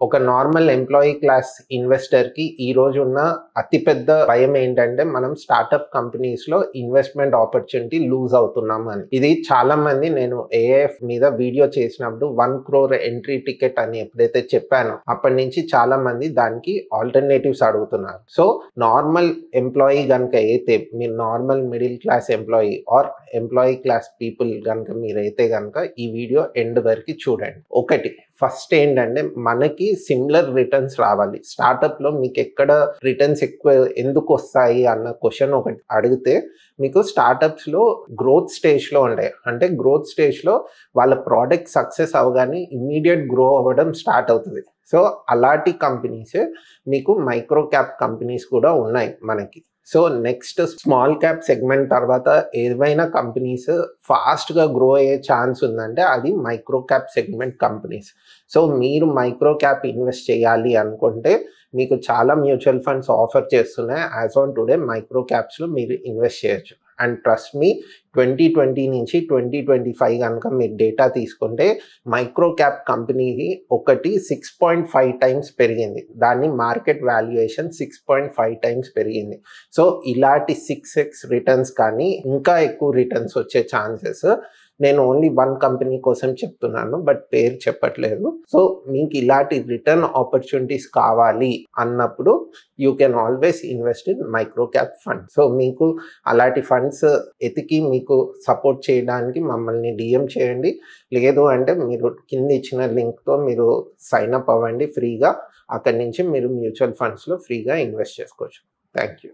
ఒక normal employee class ఇన్వెస్టర్‌కి ఈ రోజున్న అతిపెద్ద భయం ఏంటంటే, మనం స్టార్టప్ కంపెనీస్‌లో ఇన్వెస్ట్‌మెంట్ ఆపర్చునిటీ లూజ్ అవుతున్నాం అని. ఇది చాలామంది నేను ఏఐఎఫ్ మీద వీడియో చేసినప్పుడు 1 క్రోర్ ఎంట్రీ టికెట్ అని ఎప్పుడైతే చెప్పానో, అప్పటి నుంచి చాలామంది దానికి ఆల్టర్‌నేటివ్స్ అడుగుతున్నారు. సో, నార్మల్ ఎంప్లాయీ గనుక అయితే, మీరు normal middle class employee are employee class people గనుక మీరైతే గనుక ఈ వీడియో ఎండ్ వరకు చూడండి. ఒకటి ఫస్ట్ ఏంటంటే, మనకి సిమిలర్ రిటర్న్స్ రావాలి. స్టార్టప్‌లో మీకు ఎక్కడ రిటర్న్స్ ఎక్కువ ఎందుకు వస్తాయి అన్న క్వశ్చన్ ఒకటి అడిగితే, మీకు స్టార్టప్స్‌లో గ్రోత్ స్టేజ్‌లో ఉంటాయి. అంటే గ్రోత్ స్టేజ్‌లో వాళ్ళ ప్రోడక్ట్ సక్సెస్ అవ్వగానే ఇమ్మీడియట్ గ్రో అవ్వడం స్టార్ట్ అవుతది. సో, అలాంటి కంపెనీసే మీకు మైక్రో క్యాప్ కంపెనీస్ కూడా ఉన్నాయి మనకి. So, next small cap segment తర్వాత ఏవైనా కంపెనీస్ ఫాస్ట్‌గా గ్రో అయ్యే ఛాన్స్ ఉందంటే అది micro cap segment companies. So, మీరు మైక్రో క్యాప్ ఇన్వెస్ట్ చేయాలి అనుకుంటే మీకు చాలా మ్యూచువల్ ఫండ్స్ ఆఫర్ చేస్తున్నాయి. యాజ్ ఆన్ టుడే మైక్రో క్యాప్స్‌లో మీరు ఇన్వెస్ట్ చేయొచ్చు. అండ్ ట్రస్ట్ మీ 2020 నుంచి 2025 గనుక మీరు డేటా తీసుకుంటే మైక్రో క్యాప్ కంపెనీకి ఒకటి 6.5 టైమ్స్ పెరిగింది. దాని మార్కెట్ వాల్యుయేషన్ 6.5 టైమ్స్ పెరిగింది. సో, ఇలాంటి 6x రిటర్న్స్ కానీ ఇంకా ఎక్కువ రిటర్న్స్ వచ్చే ఛాన్సెస్ నేను ఓన్లీ 1 కంపెనీ కోసం చెప్తున్నాను. బట్ పేరు చెప్పట్లేదు. సో, మీకు ఇలాంటి రిటర్న్ ఆపర్చునిటీస్ కావాలి అన్నప్పుడు you can always invest in micro cap fund. So, మీకు అలాంటి ఫండ్స్ ఎతికి మీకు సపోర్ట్ చేయడానికి మమ్మల్ని DM చేయండి. లేదు అంటే మీరు కింద ఇచ్చిన లింక్‌తో మీరు సైన్ అప్ అవ్వండి ఫ్రీగా. అక్కడి నుంచి మీరు మ్యూచువల్ ఫండ్స్‌లో ఫ్రీగా ఇన్వెస్ట్ చేసుకోవచ్చు. Thank you.